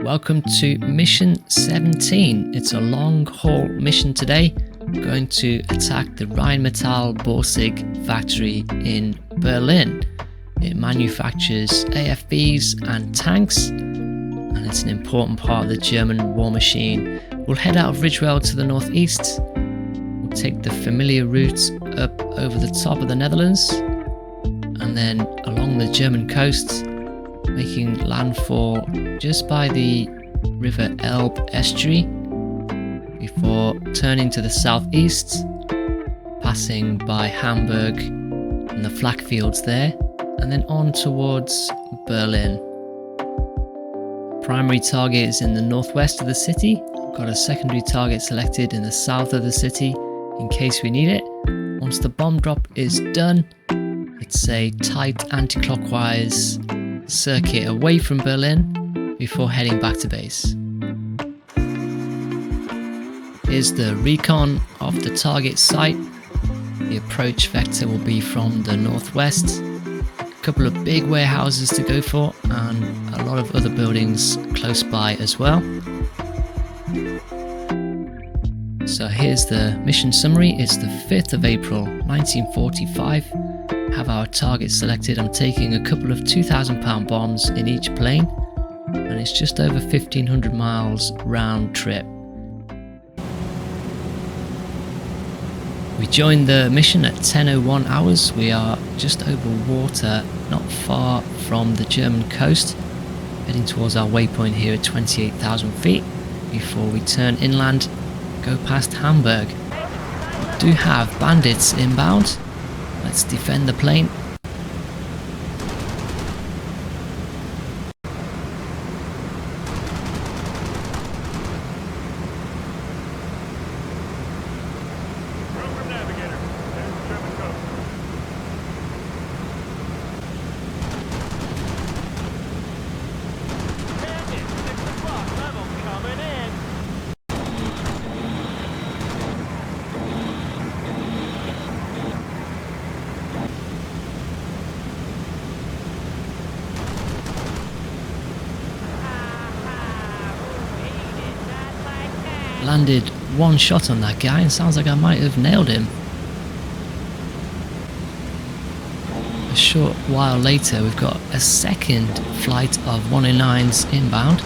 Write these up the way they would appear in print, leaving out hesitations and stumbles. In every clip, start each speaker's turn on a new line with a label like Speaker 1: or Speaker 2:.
Speaker 1: Welcome to Mission 17. It's a long haul mission today. We're going to attack the Rheinmetall Borsig factory in Berlin. It manufactures AFBs and tanks, and it's an important part of the German war machine. We'll head out of Ridgewell to the northeast. We'll take the familiar route up over the top of the Netherlands, and then along the German coast, making landfall just by the River Elbe estuary before turning to the southeast, passing by Hamburg and the flak fields there, and then on towards Berlin. Primary target is in the northwest of the city. We've got a secondary target selected in the south of the city in case we need it. Once the bomb drop is done, it's a tight anti-clockwise circuit away from Berlin before heading back to base. Here's the recon of the target site. The approach vector will be from the northwest. A couple of big warehouses to go for and a lot of other buildings close by as well. So here's the mission summary. It's the 5th of April 1945. Have our target selected. I'm taking a couple of 2,000 pound bombs in each plane, and it's just over 1,500 miles round trip. We joined the mission at 10:01 hours. We are just over water, not far from the German coast, heading towards our waypoint here at 28,000 feet before we turn inland, go past Hamburg. We do have bandits inbound. Let's defend the plane. Landed one shot on that guy and sounds like I might have nailed him. A short while later we've got a second flight of 109s inbound.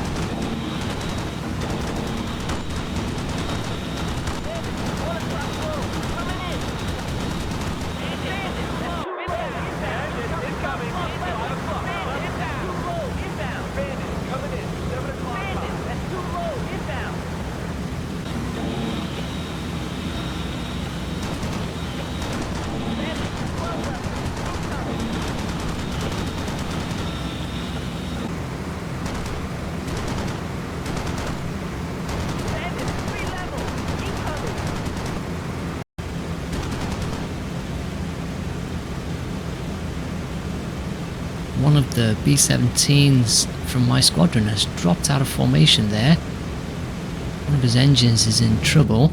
Speaker 1: One of the B-17s from my squadron has dropped out of formation there. One of his engines is in trouble.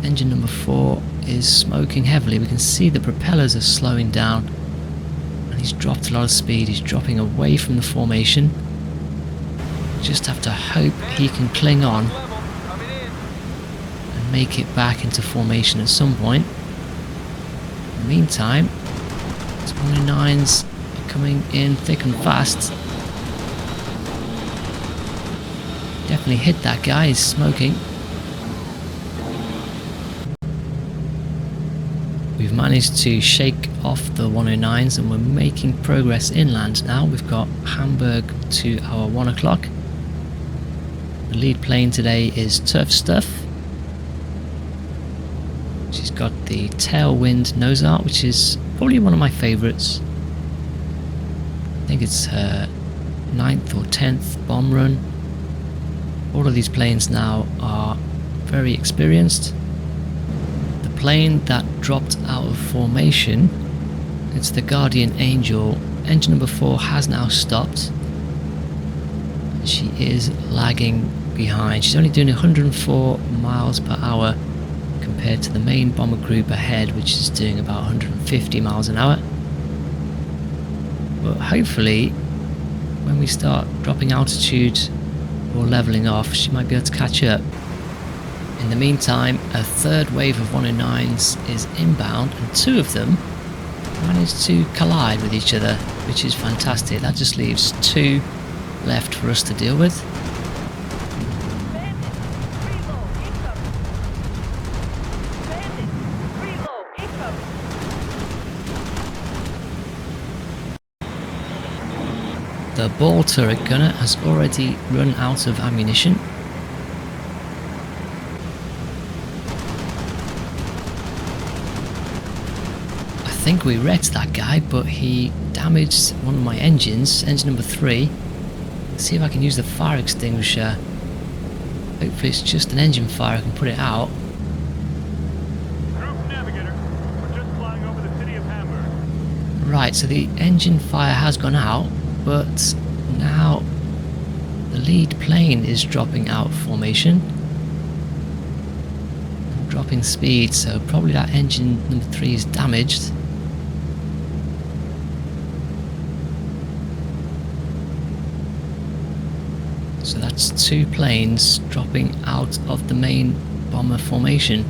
Speaker 1: Engine number 4 is smoking heavily. We can see the propellers are slowing down and he's dropped a lot of speed. He's dropping away from the formation. Just have to hope he can cling on and make it back into formation at some point. In the meantime, 29s coming in thick and fast. Definitely hit that guy, he's smoking. We've managed to shake off the 109s and we're making progress inland now. We've got Hamburg to our 1 o'clock. The lead plane today is Tough Stuff. She's got the tailwind nose art, which is probably one of my favourites. I think it's her 9th or 10th bomb run. All of these planes now are very experienced. The plane that dropped out of formation, it's the Guardian Angel. Engine number 4 has now stopped. She is lagging behind. She's only doing 104 miles per hour compared to the main bomber group ahead, which is doing about 150 miles an hour. But hopefully, when we start dropping altitude or leveling off, she might be able to catch up. In the meantime, a third wave of 109s is inbound, and two of them managed to collide with each other, which is fantastic. That just leaves two left for us to deal with. The ball turret gunner has already run out of ammunition. I think we wrecked that guy, but he damaged one of my engines, engine number 3. Let's see if I can use the fire extinguisher. Hopefully it's just an engine fire, I can put it out.
Speaker 2: Group navigator, we're just flying over the city of Hamburg.
Speaker 1: Right, so the engine fire has gone out, but now the lead plane is dropping out of formation. Dropping speed, so probably that engine number 3 is damaged. So that's two planes dropping out of the main bomber formation.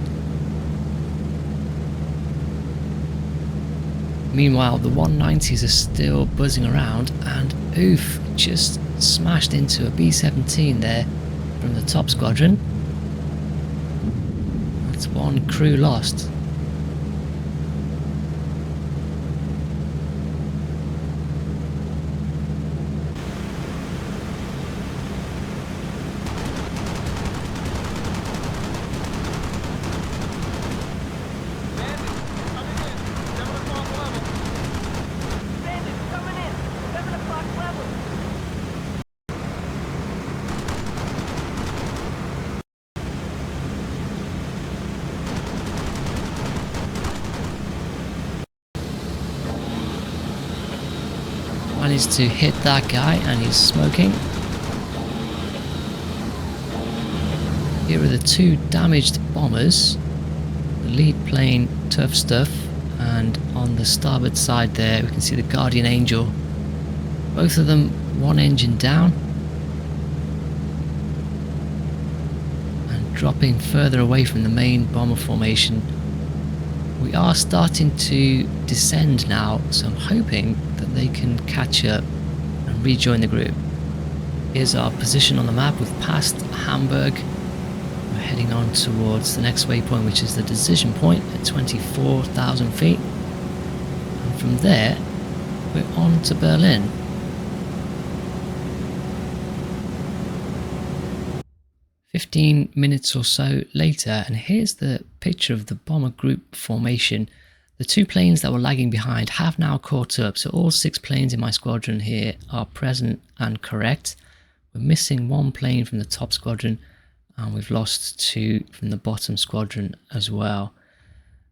Speaker 1: Meanwhile, the 190s are still buzzing around, and oof, just smashed into a B-17 there from the top squadron. That's one crew lost. Managed to hit that guy, and he's smoking. Here are the two damaged bombers. The lead plane, tough stuff, and on the starboard side there we can see the Guardian Angel. Both of them one engine down and dropping further away from the main bomber formation. We are starting to descend now, so I'm hoping that they can catch up and rejoin the group. Here's our position on the map. We've passed Hamburg. We're heading on towards the next waypoint, which is the decision point at 24,000 feet. And from there, we're on to Berlin. "15 minutes or so later, and here's the picture of the bomber group formation. The two planes that were lagging behind have now caught up, so all 6 planes in my squadron here are present and correct. We're missing 1 plane from the top squadron, and we've lost 2 from the bottom squadron as well.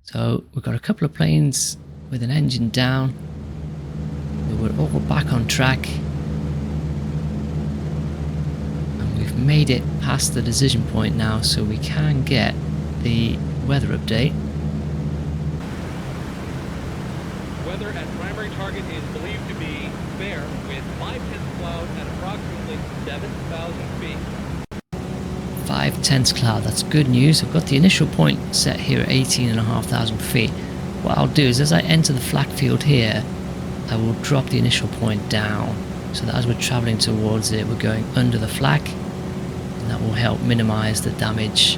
Speaker 1: So we've got a couple of planes with an engine down. We're all back on track. We've made it past the decision point now, so we can get the weather update.
Speaker 3: Weather at primary target is believed to be fair, with 5/10 cloud at approximately 7,000 feet.
Speaker 1: 5/10 cloud, that's good news. I've got the initial point set here at 18,500 feet. What I'll do is, as I enter the flak field here, I will drop the initial point down, so that as we're travelling towards it, we're going under the flak. And that will help minimize the damage,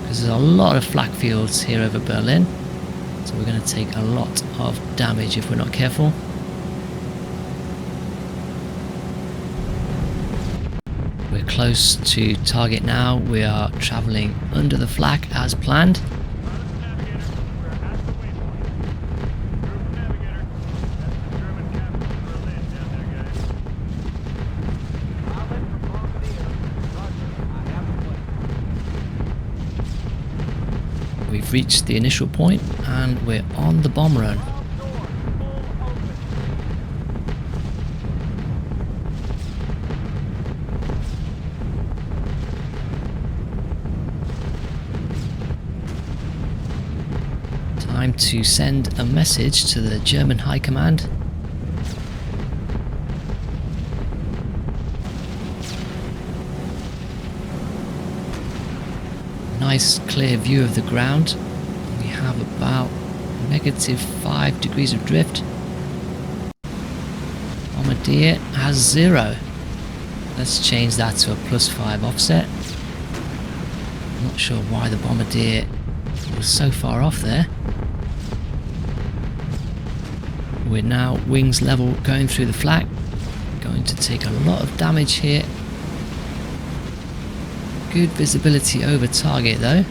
Speaker 1: because there's a lot of flak fields here over Berlin, so we're going to take a lot of damage if we're not careful. We're close to target now. We are traveling under the flak as planned. We've reached the initial point and we're on the bomb run. Time to send a message to the German High Command. Nice clear view of the ground. We have about -5 degrees of drift. Bombardier has 0. Let's change that to a +5 offset. I'm not sure why the Bombardier was so far off there. We're now wings level going through the flak. Going to take a lot of damage here. Good visibility over target though.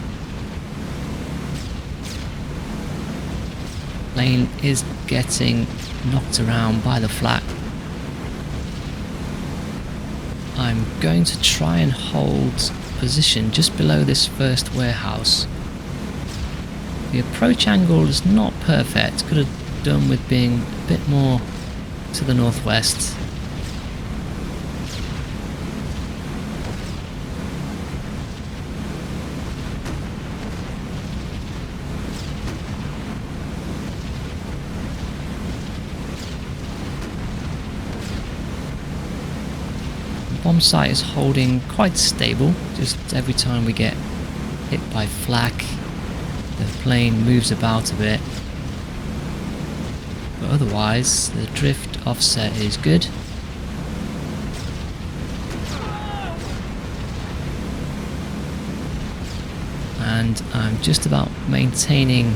Speaker 1: Plane is getting knocked around by the flak. I'm going to try and hold position just below this first warehouse. The approach angle is not perfect. Could have done with being a bit more to the northwest. Bomb site is holding quite stable. Just every time we get hit by flak, the plane moves about a bit. But otherwise, the drift offset is good. And I'm just about maintaining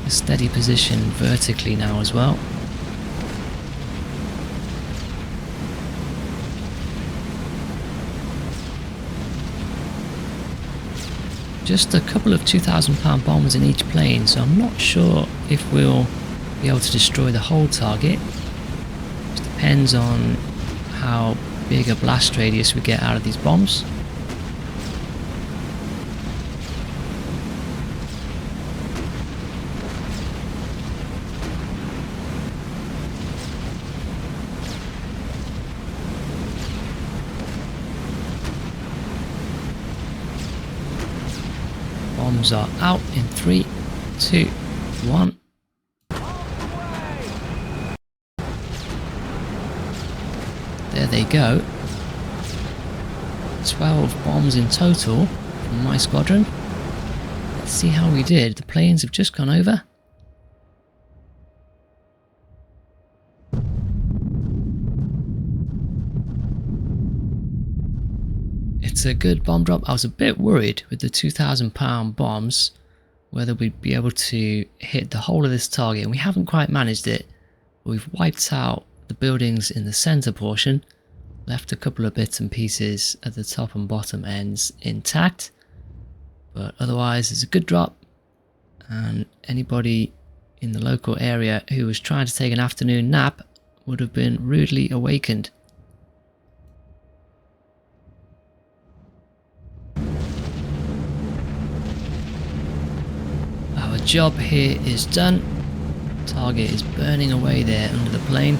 Speaker 1: a steady position vertically now as well. Just a couple of 2,000-pound bombs in each plane, so I'm not sure if we'll be able to destroy the whole target. It depends on how big a blast radius we get out of these bombs. Bombs are out in 3, 2, 1. There they go. 12 bombs in total from my squadron. Let's see how we did. The planes have just gone over. It's a good bomb drop. I was a bit worried with the 2,000-pound bombs whether we'd be able to hit the whole of this target, and we haven't quite managed it. We've wiped out the buildings in the center portion, left a couple of bits and pieces at the top and bottom ends intact, but otherwise it's a good drop, and anybody in the local area who was trying to take an afternoon nap would have been rudely awakened. Our job here is done. Target is burning away there under the plane.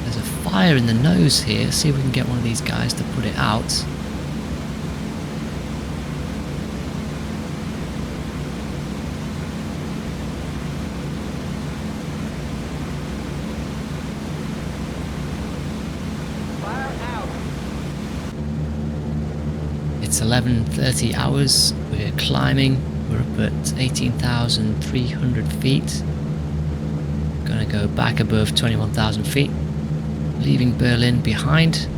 Speaker 1: There's a fire in the nose here. See if we can get one of these guys to put it out.
Speaker 3: Fire out.
Speaker 1: It's 11:30 hours. We're climbing. We're up at 18,300 feet. Gonna go back above 21,000 feet. Leaving Berlin behind.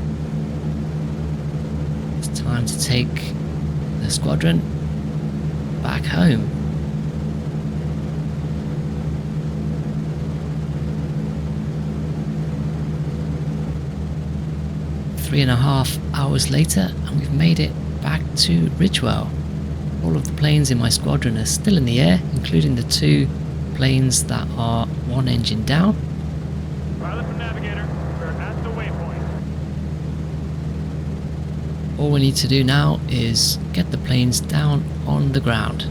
Speaker 1: It's time to take the squadron back home. Three and a half hours later, and we've made it back to Ridgewell. All of the planes in my squadron are still in the air, including the 2 planes that are 1 engine down.
Speaker 2: Pilot from Navigator, we're at the waypoint.
Speaker 1: All we need to do now is get the planes down on the ground.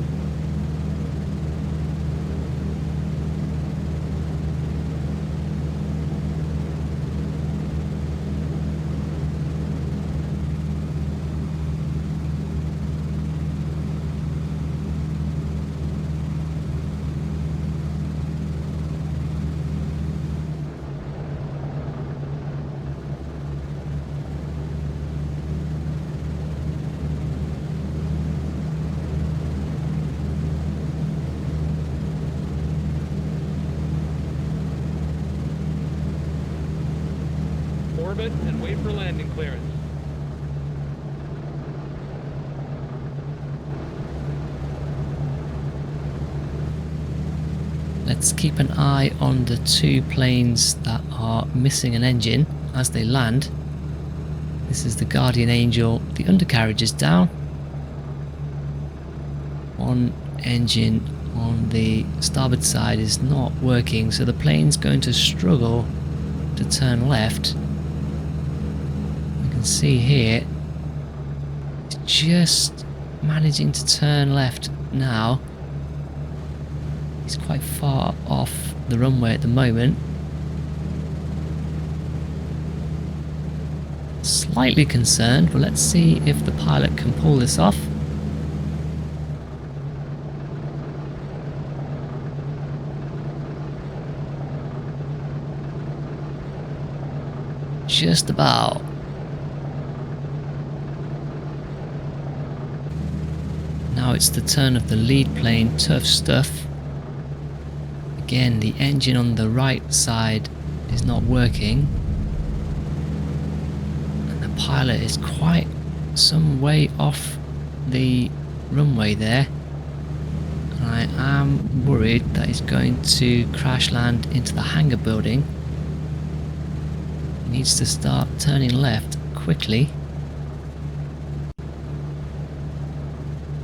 Speaker 3: orbit and wait for landing clearance.
Speaker 1: Let's keep an eye on the two planes that are missing an engine as they land. This is the Guardian Angel. The undercarriage is down. One engine on the starboard side is not working, so the plane's going to struggle to turn left. You can see here, it's just managing to turn left now. It's quite far off the runway at the moment. Slightly concerned, but let's see if the pilot can pull this off. Just about. Now it's the turn of the lead plane, Tough Stuff. Again, the engine on the right side is not working. And the pilot is quite some way off the runway there. And I am worried that he's going to crash land into the hangar building. He needs to start turning left quickly.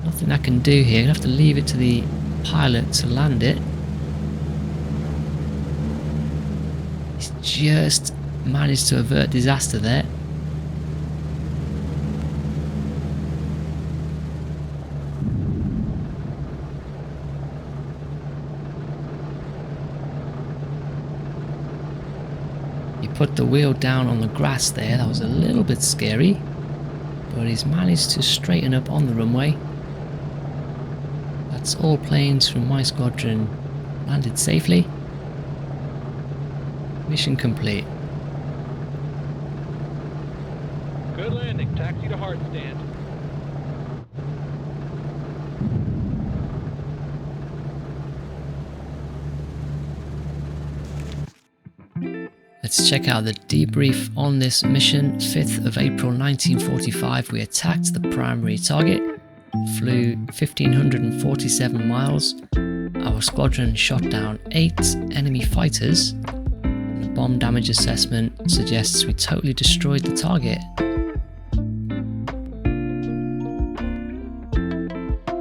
Speaker 1: Nothing I can do here. I have to leave it to the pilot to land it. He's just managed to avert disaster there. He put the wheel down on the grass there. That was a little bit scary, but he's managed to straighten up on the runway. That's all planes from my squadron landed safely. Mission complete.
Speaker 3: Good landing. Taxi to hard stand.
Speaker 1: Let's check out the debrief on this mission. 5th of April 1945, we attacked the primary target, flew 1,547 miles. Our squadron shot down 8 enemy fighters. The bomb damage assessment suggests we totally destroyed the target.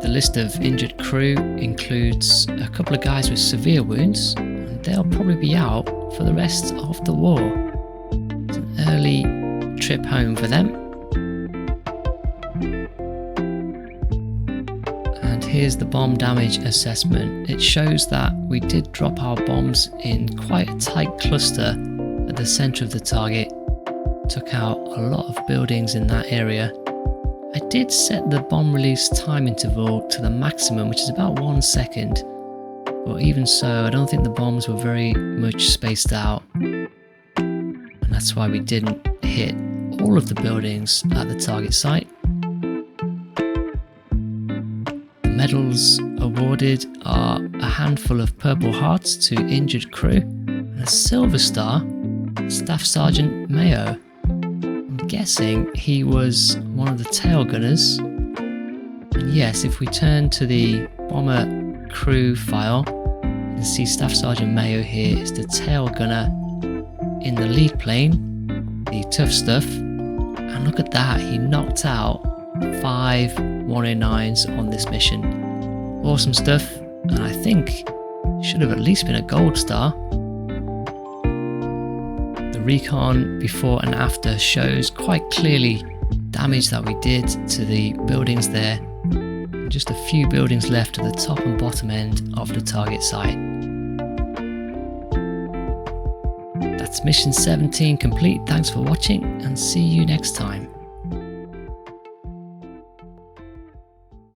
Speaker 1: The list of injured crew includes a couple of guys with severe wounds, and they'll probably be out for the rest of the war. It's an early trip home for them. And here's the bomb damage assessment. It shows that we did drop our bombs in quite a tight cluster at the center of the target. Took out a lot of buildings in that area. I did set the bomb release time interval to the maximum, which is about 1 second. But even so, I don't think the bombs were very much spaced out. And that's why we didn't hit all of the buildings at the target site. The medals awarded are a handful of Purple Hearts to injured crew and a Silver Star, Staff Sergeant Mayo. I'm guessing he was one of the tail gunners. And yes, if we turn to the bomber crew file, you can see Staff Sergeant Mayo here is the tail gunner in the lead plane, the Tough Stuff. And look at that, he knocked out 5 109s on this mission. Awesome stuff, and I think should have at least been a gold star. The recon before and after shows quite clearly damage that we did to the buildings there. Just a few buildings left at the top and bottom end of the target site. That's mission 17 complete. Thanks for watching and see you next time.